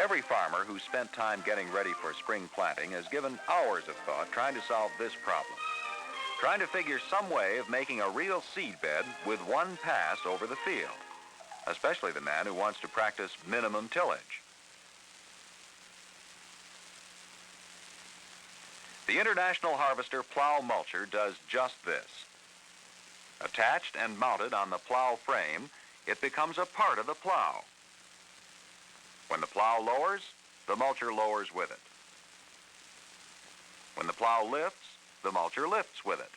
Every farmer who spent time getting ready for spring planting has given hours of thought trying to solve this problem. Trying to figure some way of making a real seed bed with one pass over the field, especially the man who wants to practice minimum tillage. The International Harvester Plow Mulcher does just this. Attached and mounted on the plow frame, it becomes a part of the plow. When the plow lowers, the mulcher lowers with it. When the plow lifts, the mulcher lifts with it.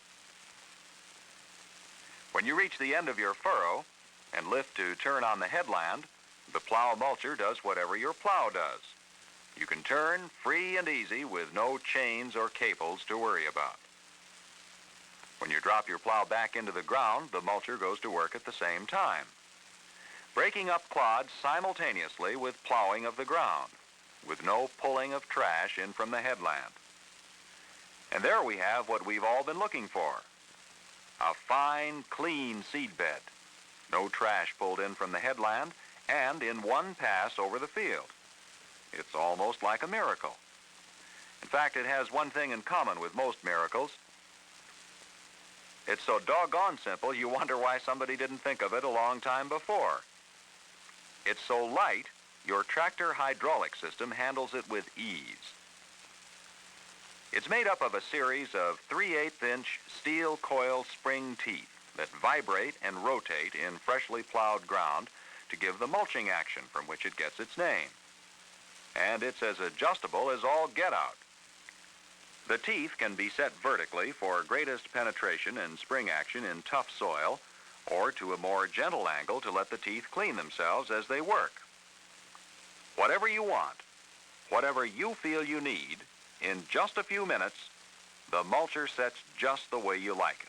When you reach the end of your furrow and lift to turn on the headland, the plow mulcher does whatever your plow does. You can turn free and easy with no chains or cables to worry about. When you drop your plow back into the ground, the mulcher goes to work at the same time, breaking up clods simultaneously with plowing of the ground, with no pulling of trash in from the headland. And there we have what we've all been looking for. A fine, clean seed bed. No trash pulled in from the headland, and in one pass over the field. It's almost like a miracle. In fact, it has one thing in common with most miracles. It's so doggone simple, you wonder why somebody didn't think of it a long time before. It's so light, your tractor hydraulic system handles it with ease. It's made up of a series of 3/8-inch steel coil spring teeth that vibrate and rotate in freshly plowed ground to give the mulching action from which it gets its name. And it's as adjustable as all get out. The teeth can be set vertically for greatest penetration and spring action in tough soil, or to a more gentle angle to let the teeth clean themselves as they work. Whatever you want, whatever you feel you need, in just a few minutes, the mulcher sets just the way you like it.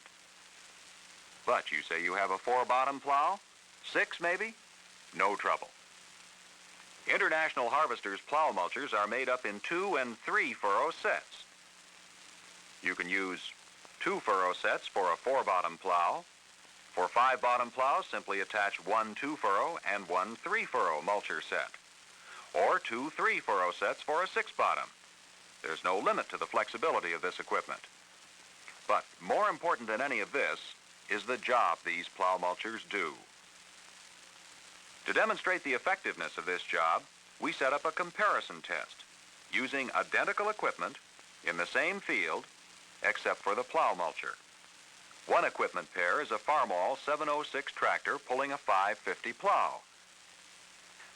But you say you have a 4-bottom plow? 6 maybe? No trouble. International Harvester's plow mulchers are made up in 2 and 3 furrow sets. You can use 2 furrow sets for a 4-bottom plow. For 5-bottom plows, simply attach 1 2-furrow and 1 3-furrow mulcher set, or 2 3-furrow sets for a 6-bottom. There's no limit to the flexibility of this equipment. But more important than any of this is the job these plow mulchers do. To demonstrate the effectiveness of this job, we set up a comparison test using identical equipment in the same field except for the plow mulcher. One equipment pair is a Farmall 706 tractor pulling a 550 plow.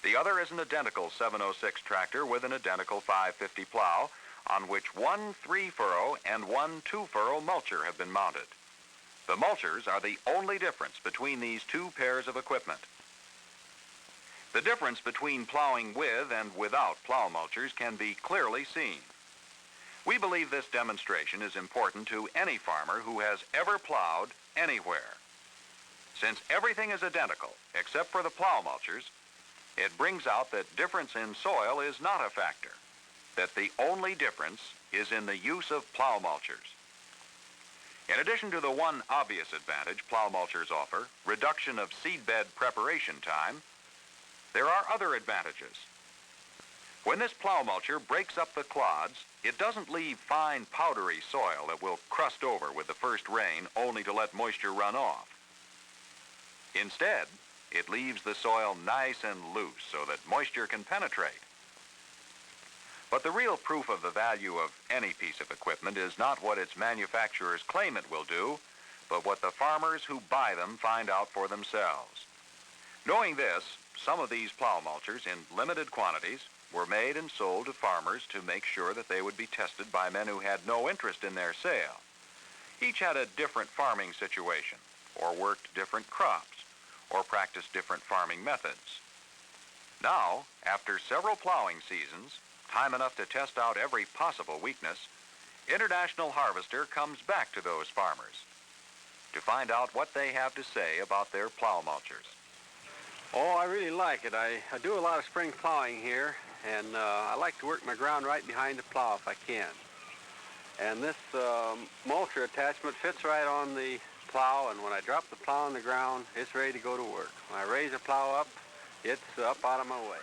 The other is an identical 706 tractor with an identical 550 plow on which 1 3-furrow and 1 2-furrow mulcher have been mounted. The mulchers are the only difference between these two pairs of equipment. The difference between plowing with and without plow mulchers can be clearly seen. We believe this demonstration is important to any farmer who has ever plowed anywhere. Since everything is identical except for the plow mulchers, it brings out that difference in soil is not a factor, that the only difference is in the use of plow mulchers. In addition to the one obvious advantage plow mulchers offer, reduction of seedbed preparation time, there are other advantages. When this plow mulcher breaks up the clods, it doesn't leave fine powdery soil that will crust over with the first rain only to let moisture run off. Instead, it leaves the soil nice and loose so that moisture can penetrate. But the real proof of the value of any piece of equipment is not what its manufacturers claim it will do, but what the farmers who buy them find out for themselves. Knowing this, some of these plow mulchers in limited quantities were made and sold to farmers to make sure that they would be tested by men who had no interest in their sale. Each had a different farming situation, or worked different crops, or practiced different farming methods. Now, after several plowing seasons, time enough to test out every possible weakness, International Harvester comes back to those farmers to find out what they have to say about their plow mulchers. Oh, I really like it. I do a lot of spring plowing here, and I like to work my ground right behind the plow if I can. And this mulcher attachment fits right on the plow, and when I drop the plow on the ground, it's ready to go to work. When I raise the plow up, it's up out of my way.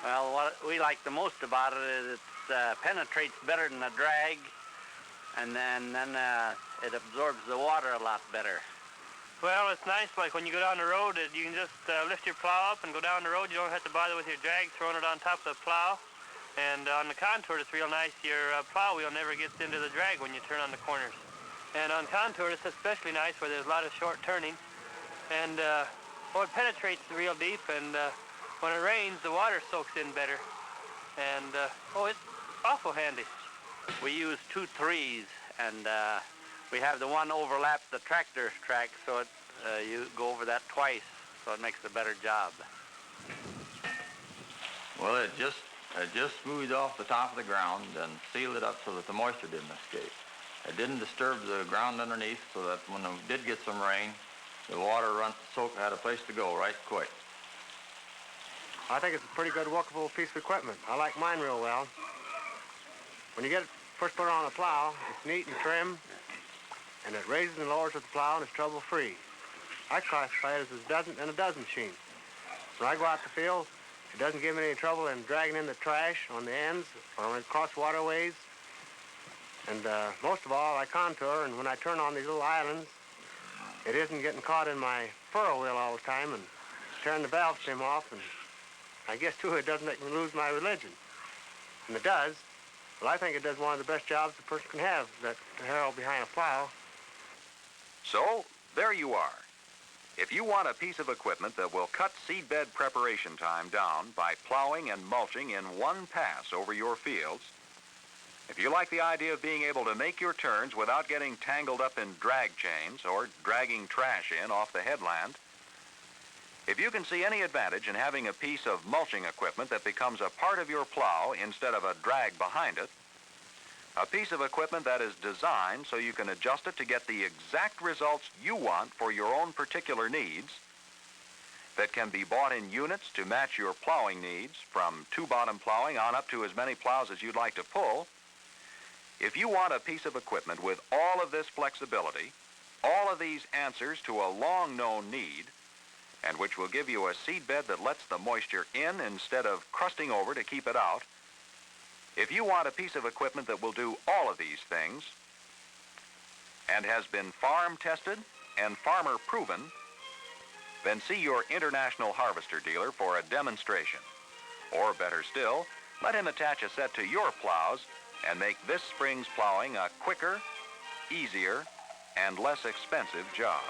Well, what we like the most about it is it penetrates better than a drag, and then it absorbs the water a lot better. Well, it's nice, like when you go down the road, you can just lift your plow up and go down the road. You don't have to bother with your drag throwing it on top of the plow. And on the contour, it's real nice. Your plow wheel never gets into the drag when you turn on the corners. And on contour, it's especially nice where there's a lot of short turning. And it penetrates real deep, and when it rains, the water soaks in better. And it's awful handy. We use 2 3s, and we have the one overlap the tractor track, so you go over that twice, so it makes a better job. Well, it just smoothed off the top of the ground and sealed it up so that the moisture didn't escape. It didn't disturb the ground underneath, so that when we did get some rain, the water had a place to go right quick. I think it's a pretty good workable piece of equipment. I like mine real well. When you first put it on the plow, it's neat and trim, and it raises and lowers with the plow, and it's trouble-free. I classify it as a dozen machine. When I go out the field, it doesn't give me any trouble in dragging in the trash on the ends or across waterways. And most of all, I contour, and when I turn on these little islands, it isn't getting caught in my furrow wheel all the time and tearing the valve stem off, and I guess, too, it doesn't make me lose my religion. And it does. Well, I think it does one of the best jobs a person can have, that harrow behind a plow. So, there you are. If you want a piece of equipment that will cut seedbed preparation time down by plowing and mulching in one pass over your fields, if you like the idea of being able to make your turns without getting tangled up in drag chains or dragging trash in off the headland, if you can see any advantage in having a piece of mulching equipment that becomes a part of your plow instead of a drag behind it, a piece of equipment that is designed so you can adjust it to get the exact results you want for your own particular needs, that can be bought in units to match your plowing needs, from 2-bottom plowing on up to as many plows as you'd like to pull. If you want a piece of equipment with all of this flexibility, all of these answers to a long-known need, and which will give you a seedbed that lets the moisture in instead of crusting over to keep it out, if you want a piece of equipment that will do all of these things and has been farm tested and farmer proven, then see your International Harvester dealer for a demonstration. Or better still, let him attach a set to your plows and make this spring's plowing a quicker, easier, and less expensive job.